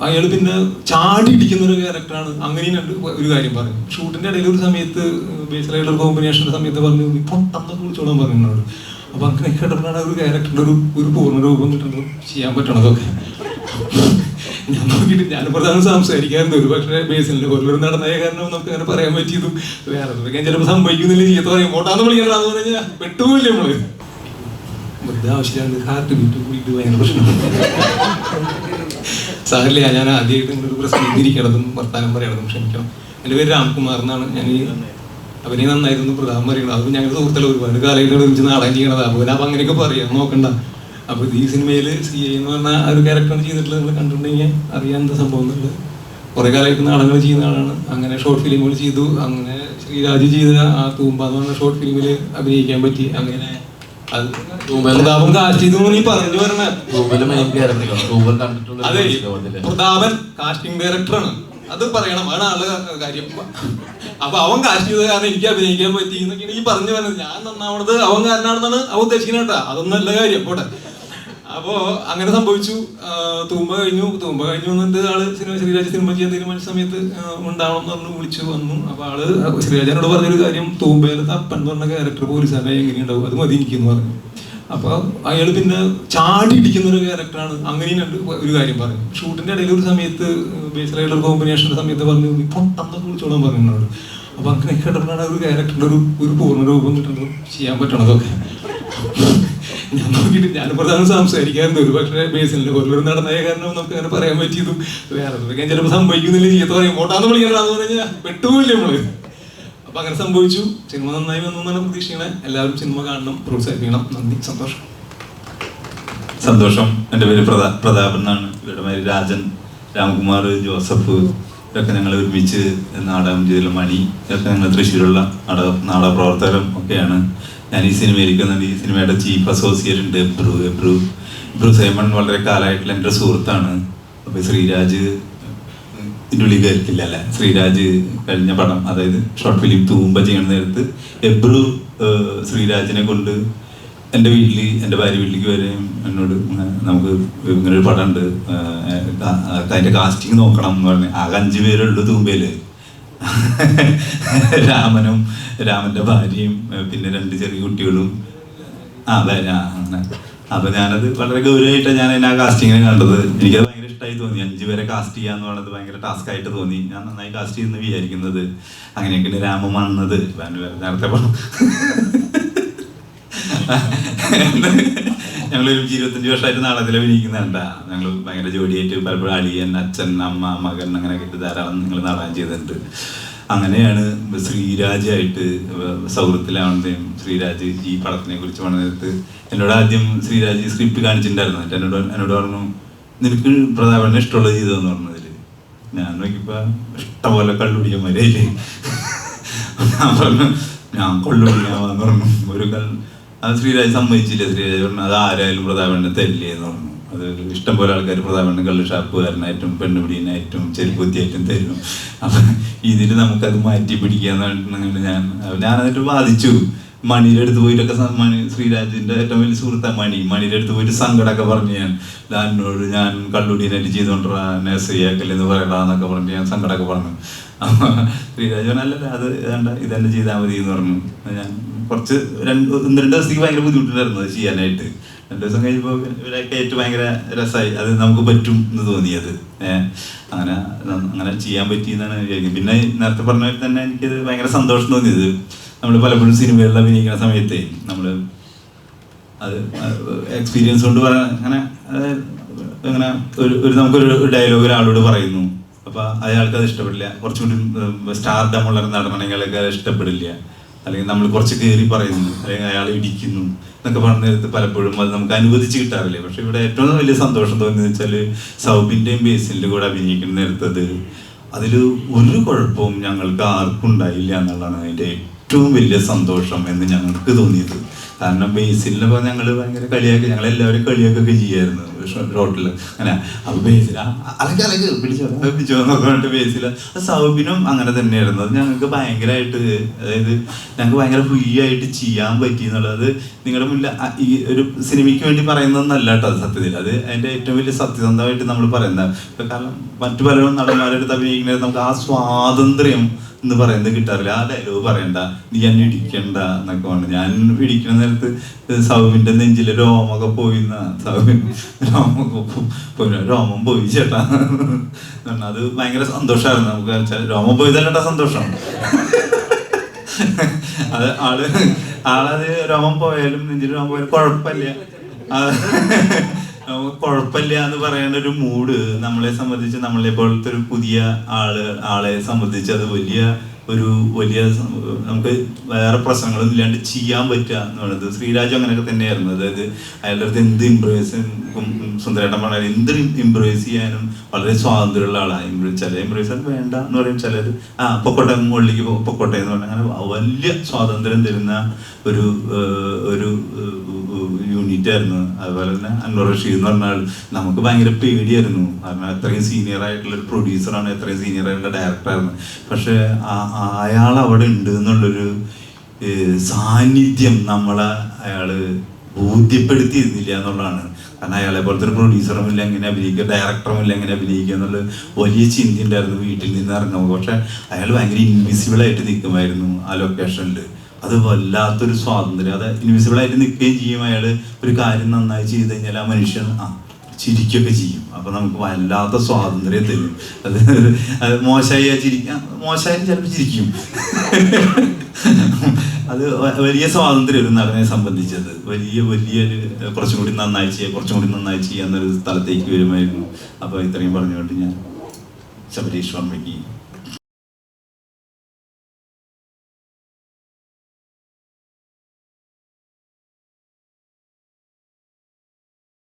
അയാൾ പിന്നെ ചാടി ഇടിക്കുന്ന ഒരു ക്യാരക്ടറാണ്. അങ്ങനെയും ഒരു കാര്യം പറഞ്ഞു. ഷൂട്ടിന്റെ ഇടയിൽ ഒരു സമയത്ത് ബേസിലായിട്ടുള്ള കോമ്പിനേഷന്റെ സമയത്ത് പറഞ്ഞു നീ പൊട്ടെന്ന് വിളിച്ചോളാൻ പറഞ്ഞോട്. അപ്പൊ അങ്ങനെ കേട്ടപ്പോഴാണ് ഒരു ക്യാരക്ടറിന്റെ ഒരു പൂർണ്ണ രൂപം കിട്ടുന്നത് ചെയ്യാൻ പറ്റണതൊക്കെ. ഞാൻ നോക്കിയിട്ട് ഞാൻ പ്രധാനം സംസാരിക്കാറുണ്ട്. ഒരു പക്ഷേ ബേസിലിന്റെ കൊല്ലൊരു നടന്നായ കാരണം നമുക്ക് അങ്ങനെ പറയാൻ പറ്റിയതും വേറെ ചിലപ്പോൾ സംഭവിക്കുന്നില്ല. ചീത്ത പറയും പോട്ടാന്ന് വിളിക്കണ്ടെന്ന് പറഞ്ഞാൽ പെട്ടുപോയില്ലേ നമ്മള്. വെറുതെ ആവശ്യമാണ് ഹാർട്ട് ബീറ്റ് കൂടിയിട്ട് ഭയങ്കര പ്രശ്നമാണ്. സാറില്ല, ഞാൻ ആദ്യമായിട്ട് നിങ്ങളൊരു പ്രശ്നത്തിരിക്കണതും വർത്താനം പറയണതും ക്ഷമിക്കണം. എൻ്റെ പേര് രാംകുമാർ എന്നാണ്. ഞാൻ ഈ അവനെ നന്നായിരുന്നു പ്രധാനം പറയണത്. അത് ഞങ്ങളുടെ സുഹൃത്തുക്കൾ ഒരുപാട് കാലമായിട്ട് ഒരുമിച്ച് നാടകം ചെയ്യണത്. അപ്പോൾ അപ്പം അങ്ങനെയൊക്കെ പറയാം, നോക്കണ്ട. അപ്പോൾ ഈ സിനിമയിൽ CI എന്ന് പറഞ്ഞ ആ ഒരു ക്യാരക്ടർ ചെയ്തിട്ടുള്ളത് നിങ്ങൾ കണ്ടിട്ടുണ്ടെങ്കിൽ അറിയാൻ എന്താ സംഭവം എന്നുള്ളത്. കുറേ കാലമായിട്ട് നാടകങ്ങൾ ചെയ്യുന്ന ആളാണ്. അങ്ങനെ ഷോർട്ട് ഫിലിമുകൾ ചെയ്തു. അങ്ങനെ ശ്രീരാജ് ചെയ്ത ആ തൂമ്പ എന്ന് പറഞ്ഞ ഷോർട്ട് ഫിലിമിൽ അഭിനയിക്കാൻ പറ്റി. അങ്ങനെ പ്രതാപൻ കാസ്റ്റ് ചെയ്തു നീ പറഞ്ഞു വരണേ. അതെ, പ്രതാപൻ കാസ്റ്റിംഗ് ഡയറക്ടറാണ്, അത് പറയണം, ആണ് ആള് കാര്യം. അപ്പൊ അവൻ കാസ്റ്റ് ചെയ്ത കാരണം എനിക്ക് അഭിനയിക്കാൻ പറ്റി എന്നൊക്കെയാണ് ഈ പറഞ്ഞു വരുന്നത്. ഞാൻ നന്നാവണത് അവൻ കാരനാണെന്നാണ് അവൻ ഉദ്ദേശിക്കുന്നത് കേട്ടാ. അതൊന്നും അല്ല കാര്യം പോട്ടെ. അപ്പോ അങ്ങനെ സംഭവിച്ചു. തൂമ്പ കഴിഞ്ഞു വന്നിട്ട് ആള് ശ്രീരാജ് സിനിമ ചെയ്യാൻ തീരുമാനിച്ച സമയത്ത് ഉണ്ടാവണം എന്ന് പറഞ്ഞു വിളിച്ചു വന്നു. അപ്പൊ ആള് ശ്രീരാജനോട് പറഞ്ഞൊരു കാര്യം, തൂമ്പയിലെ തപ്പൻ എന്ന് പറഞ്ഞ ക്യാരക്ടർ പോലീസുകാരനായി എങ്ങനെയുണ്ടാവും, അത് മതി എനിക്കെന്ന് പറഞ്ഞു. അപ്പൊ അയാൾ പിന്നെ ചാടി ഇടിക്കുന്ന ഒരു ക്യാരക്ടറാണ്. അങ്ങനെയും ഒരു കാര്യം പറഞ്ഞു. ഷൂട്ടിന്റെ ഇടയിൽ ഒരു സമയത്ത് ബേസിലായിട്ടുള്ള കോമ്പിനേഷന്റെ സമയത്ത് പറഞ്ഞു നീ പൊട്ടെന്ന് വിളിച്ചോളാൻ പറഞ്ഞോട്. അപ്പൊ അങ്ങനെ കേട്ടപ്പോഴാണ് ഒരു ക്യാരക്ടറിന്റെ ഒരു പൂർണ്ണ രൂപം കിട്ടുന്നത് ചെയ്യാൻ പറ്റണതൊക്കെ. ഞാൻ നോക്കിയിട്ട് ഞാൻ പ്രധാനം സംസാരിക്കാറുണ്ട്. ഒരു പക്ഷേ ബേസിലിന്റെ കൊല്ലൊരു നടന്നായ കാരണം നമുക്ക് അങ്ങനെ പറയാൻ പറ്റിയതും വേറെ ചിലപ്പോൾ സംഭവിക്കുന്നില്ല. ചീത്ത പറയും പോട്ടാന്ന് വിളിക്കണ്ടെന്ന് പറഞ്ഞാൽ പെട്ടുപോയില്ലേ നമ്മള്. അപ്പൊ അങ്ങനെ സംഭവിച്ചു. സിനിമ നന്നായി വന്നു എന്നാണ് പ്രതീക്ഷിക്കണേ. എല്ലാവരും സിനിമ കാണണം, പ്രോത്സാഹിപ്പിക്കണം. നന്ദി, സന്തോഷം. സന്തോഷം. എൻ്റെ പേര് പ്രതാപൻ എന്നാണ്. ഇവരുടെ പേര് രാജൻ, രാംകുമാർ, ജോസഫ്, ഇതൊക്കെ ഞങ്ങൾ ഒരുമിച്ച് നാടകം ചെയ്തിട്ടുള്ള മണി, ഇതൊക്കെ ഞങ്ങൾ തൃശ്ശൂരുള്ള നാടക പ്രവർത്തകരും ഒക്കെയാണ്. ഞാൻ ഈ സിനിമയിലേക്ക് വന്നത് ഈ സിനിമയുടെ ചീഫ് അസോസിയേറ്റ് ഉണ്ട് എബ്രു സൈമൺ. വളരെ കാലമായിട്ടുള്ള എൻ്റെ ഒരു സുഹൃത്താണ്. അപ്പോൾ ശ്രീരാജ് ഇതിൻ്റെ ഉള്ളിൽ കയറിക്കില്ല അല്ലേ. ശ്രീരാജ് കഴിഞ്ഞ പടം, അതായത് ഷോർട്ട് ഫിലിം തൂമ്പ ചെയ്യുന്ന നേരത്ത് എബ്രു ശ്രീരാജിനെ കൊണ്ട് എൻ്റെ ഭാര്യ വീട്ടിലേക്ക് വരെയും എന്നോട് നമുക്ക് ഇങ്ങനെ ഒരു പടം ഉണ്ട്, അതിൻ്റെ കാസ്റ്റിംഗ് നോക്കണം എന്ന് പറഞ്ഞ്. ആകെ 5 പേരുള്ളൂ തൂമ്പയില്. രാമൻ്റെ ഭാര്യയും പിന്നെ 2 ചെറിയ കുട്ടികളും. അങ്ങനെ അപ്പൊ ഞാനത് വളരെ ഗൗരവമായിട്ടാണ് ഞാൻ ആ കാസ്റ്റിങ്ങിനെ കണ്ടത്. എനിക്കത് ഭയങ്കര ഇഷ്ടമായി തോന്നി. 5 പേരെ കാസ്റ്റ് ചെയ്യാന്ന് പറയുന്നത് ഭയങ്കര ടാസ്ക് ആയിട്ട് തോന്നി. ഞാൻ നന്നായി കാസ്റ്റ് ചെയ്യുന്ന വിചാരിക്കുന്നത്. അങ്ങനെയൊക്കെയാണ് രാമൻ വന്നത്. നേരത്തെ ഞങ്ങളൊരു 25 വർഷമായിട്ട് നാടകത്തിൽ അഭിനയിക്കുന്നുണ്ട. ഞങ്ങൾ ഭയങ്കര ജോഡിയായിട്ട് പലപ്പോഴും അളിയൻ, അച്ഛൻ, അമ്മ, മകൻ അങ്ങനെയൊക്കെ ഇട്ട് ധാരാളം നിങ്ങൾ നാടകം ചെയ്തിട്ടുണ്ട്. അങ്ങനെയാണ് ശ്രീരാജായിട്ട് സൗഹൃദത്തിലാവുന്നതും. ശ്രീരാജ് ഈ പടത്തിനെ കുറിച്ച് പറഞ്ഞത് എന്നോട് ആദ്യം ശ്രീരാജ് സ്ക്രിപ്റ്റ് കാണിച്ചിട്ടുണ്ടായിരുന്നു. എന്നോട് പറഞ്ഞു നിനക്ക് പ്രതാപനെ ഇഷ്ടമുള്ളത് ചെയ്തതെന്ന് പറഞ്ഞതിൽ ഞാൻ നോക്കിയപ്പോ ഇഷ്ടംപോലെ കള്ളുപിടിക്കന്മാരല്ലേ. ഞാൻ പറഞ്ഞു ഞാൻ കൊള്ളുപിടിക്കാമെന്ന് പറഞ്ഞു. അത് ശ്രീരാജ് സമ്മതിച്ചില്ല. ശ്രീരാജ് പറഞ്ഞു അത് ആരായാലും പ്രതാപനെ തരില്ലേ എന്ന് പറഞ്ഞു. അത് ഇഷ്ടംപോലെ ആൾക്കാർ പ്രതാപനെ കള്ള് ഷാപ്പുകാരനായിട്ടും പെണ്ണുപിടിയനായിട്ടും ചെരുപ്പുത്തിയായിട്ടും തരും. അപ്പം ഇതിൽ നമുക്കത് മാറ്റി പിടിക്കാന്ന് പറഞ്ഞിട്ടുണ്ടെങ്കിൽ ഞാനതിട്ട് വാദിച്ചു. മണിയുടെ അടുത്ത് പോയിട്ടൊക്കെ ശ്രീരാജിന്റെ ഏറ്റവും വലിയ സുഹൃത്താണ് മണിയുടെ അടുത്ത് പോയിട്ട് സങ്കടമൊക്കെ പറഞ്ഞു. ഞാൻ കള്ളുടിയനായിട്ട് ചെയ്തോണ്ടാ നേഴ്സറിയാക്കല്ലെന്ന് പറയടാന്നൊക്കെ പറഞ്ഞിട്ട് ഞാൻ സങ്കടമൊക്കെ പറഞ്ഞു. അപ്പൊ ശ്രീരാജ് പറഞ്ഞല്ല അത് ഇതെന്നെ ചെയ്താൽ മതി എന്ന് പറഞ്ഞു. ഞാൻ കുറച്ച് 1-2 ദിവസത്തേക്ക് ഭയങ്കര ബുദ്ധിമുട്ടുണ്ടായിരുന്നു അത് ചെയ്യാനായിട്ട്. 2 ദിവസം കഴിഞ്ഞപ്പോൾ ഇവരൊക്കെ ഏറ്റവും ഭയങ്കര രസമായി. അത് നമുക്ക് പറ്റും എന്ന് തോന്നിയത്. അങ്ങനെ ചെയ്യാൻ പറ്റിയെന്നാണ് വിചാരിക്കുന്നത്. പിന്നെ നേരത്തെ പറഞ്ഞ പോലെ തന്നെ എനിക്കത് ഭയങ്കര സന്തോഷം തോന്നിയത്, നമ്മൾ പലപ്പോഴും സിനിമകളിൽ അഭിനയിക്കുന്ന സമയത്ത് നമ്മൾ അത് എക്സ്പീരിയൻസ് കൊണ്ട് അങ്ങനെ നമുക്കൊരു ഡയലോഗ് ഒരാളോട് പറയുന്നു. അപ്പോൾ അയാൾക്ക് അത് ഇഷ്ടപ്പെടില്ല. കുറച്ചുകൂടി സ്റ്റാർഡമുള്ള നടനങ്ങളൊക്കെ ഇഷ്ടപ്പെടില്ല. അല്ലെങ്കിൽ നമ്മൾ കുറച്ച് കയറി പറയുന്നു, അല്ലെങ്കിൽ അയാൾ ഇടിക്കുന്നു എന്നൊക്കെ പറഞ്ഞ നേരത്ത് പലപ്പോഴും അത് നമുക്ക് അനുവദിച്ച് കിട്ടാറില്ല. പക്ഷെ ഇവിടെ ഏറ്റവും വലിയ സന്തോഷം തോന്നിയെന്ന് വെച്ചാൽ സൗബിൻ്റെയും ബേസിലിൻ്റെ കൂടെ അഭിനയിക്കുന്ന നേരത്തത് അതിൽ ഒരു കുഴപ്പവും ഞങ്ങൾക്ക് ആർക്കും ഉണ്ടായില്ല എന്നുള്ളതാണ് അതിൻ്റെ ഏറ്റവും വലിയ സന്തോഷം എന്ന് ഞങ്ങൾക്ക് തോന്നിയത്. കാരണം ബേസിലിനപ്പോൾ ഞങ്ങൾ ഭയങ്കര കളിയാക്കി, ഞങ്ങളെല്ലാവരും കളിയാക്കൊക്കെ ചെയ്യായിരുന്നു. റോട്ടിൽ അങ്ങനെ. അപ്പൊ ബേസിൽ അലക്ക് പിടിച്ചോ എന്നൊക്കെ പറഞ്ഞിട്ട് ബേസിൽ സൗബിനും അങ്ങനെ തന്നെയായിരുന്നു. അത് ഞങ്ങൾക്ക് ഭയങ്കരമായിട്ട്, അതായത് ഞങ്ങൾക്ക് ഭയങ്കര ഫ്രീ ആയിട്ട് ചെയ്യാൻ പറ്റി എന്നുള്ളത് നിങ്ങളുടെ മുന്നിൽ ഈ ഒരു സിനിമയ്ക്ക് വേണ്ടി പറയുന്നതെന്നല്ല കേട്ടോ അത് സത്യത്തിൽ. അത് അതിൻ്റെ ഏറ്റവും വലിയ സത്യസന്ധമായിട്ട് നമ്മൾ പറയുന്നത്. ഇപ്പം കാരണം മറ്റു പലരും നടന്മാരെടുത്ത് അഭിനയിക്കുന്നത് നമുക്ക് ആ സ്വാതന്ത്ര്യം എന്ന് പറയുന്നത് കിട്ടാറില്ല. ആ ഡയലോഗ് പറയണ്ട, നീ എന്നെ ഇടിക്കണ്ട എന്നൊക്കെ പറഞ്ഞു. ഞാൻ ഇടിക്കുന്ന നേരത്ത് സൗബിൻ്റെ നെഞ്ചിലെ രോമൊക്കെ പോയിന്ന സൗബിൻ രോമം പോയി ചേട്ടാ. അത് ഭയങ്കര സന്തോഷമായിരുന്നു നമുക്ക്. രോമം പോയതല്ലട്ടാ സന്തോഷം. അത് ആളത് രോമം പോയാലും നെഞ്ചിൽ രോമം പോയാലും കുഴപ്പമില്ല, കുഴപ്പമില്ല എന്ന് പറയുന്ന ഒരു മൂഡ് നമ്മളെ സംബന്ധിച്ച്, നമ്മളെ പോലത്തെ ഒരു പുതിയ ആളെ സംബന്ധിച്ച് അത് വലിയ നമുക്ക് വേറെ പ്രശ്നങ്ങളൊന്നും ഇല്ലാണ്ട് ചെയ്യാൻ പറ്റുക എന്ന് പറയുന്നത്. ശ്രീരാജ് അങ്ങനെയൊക്കെ തന്നെയായിരുന്നു. അതായത് അയാളുടെ അടുത്ത് എന്ത് ഇംപ്രവൈസ്, സുന്ദരേട്ടൻ പറഞ്ഞാൽ എന്ത് ഇംപ്രവൈസ് ചെയ്യാനും വളരെ സ്വാതന്ത്ര്യമുള്ള ആളാണ്. ചില ഇംപ്രവൈസ് വേണ്ട എന്ന് പറയും, ചിലർ പൊക്കോട്ടെ മുകളിലേക്ക് പൊക്കോട്ടെ എന്ന് പറഞ്ഞാൽ അങ്ങനെ വലിയ സ്വാതന്ത്ര്യം തരുന്ന ഒരു യൂണിറ്റ് ആയിരുന്നു. അതുപോലെ തന്നെ അൻവർ റഷീദ് എന്ന് പറഞ്ഞാൽ നമുക്ക് ഭയങ്കര പേടിയായിരുന്നു. കാരണം അത്രയും സീനിയർ ആയിട്ടുള്ള ഒരു പ്രൊഡ്യൂസറാണ്, അത്രയും സീനിയർ ആയിട്ടുള്ള ഡയറക്ടറായിരുന്നു. പക്ഷെ അയാൾ അവിടെ ഉണ്ട് എന്നുള്ളൊരു സാന്നിധ്യം അയാള് ബോധ്യപ്പെടുത്തിയിരുന്നില്ല എന്നുള്ളതാണ്. കാരണം അയാളെ പോലത്തെ ഒരു പ്രൊഡ്യൂസറും ഇല്ല എങ്ങനെ അഭിനയിക്കുക, ഡയറക്ടറും ഇല്ല എങ്ങനെ അഭിനയിക്കുക എന്നുള്ള വലിയ ചിന്ത ഉണ്ടായിരുന്നു വീട്ടിൽ നിന്ന് ഇറങ്ങുമ്പോൾ. പക്ഷെ അയാൾ ഭയങ്കര ഇൻവിസിബിളായിട്ട് നിൽക്കുമായിരുന്നു ആ ലൊക്കേഷനിൽ. അത് വല്ലാത്തൊരു സ്വാതന്ത്ര്യം. അത് ഇൻവിസിബിളായിട്ട് നിൽക്കുകയും ചെയ്യും. അയാൾ ഒരു കാര്യം നന്നായി ചെയ്ത് കഴിഞ്ഞാൽ ആ മനുഷ്യൻ ചിരിക്കുകയൊക്കെ ചെയ്യും. അപ്പൊ നമുക്ക് വല്ലാത്ത സ്വാതന്ത്ര്യം തരും. അത് മോശമായി മോശമായാലും ചിലപ്പോൾ ചിരിക്കും. അത് വലിയ സ്വാതന്ത്ര്യം ഒരു നടനെ സംബന്ധിച്ചത്. വലിയൊരു കുറച്ചും കൂടി നന്നായി ചെയ്യുക എന്നൊരു സ്ഥലത്തേക്ക് വരുമായിരുന്നു. അപ്പൊ ഇത്രയും പറഞ്ഞുകൊണ്ട് ഞാൻ ശബരീഷ് വർമ്മയ്ക്ക്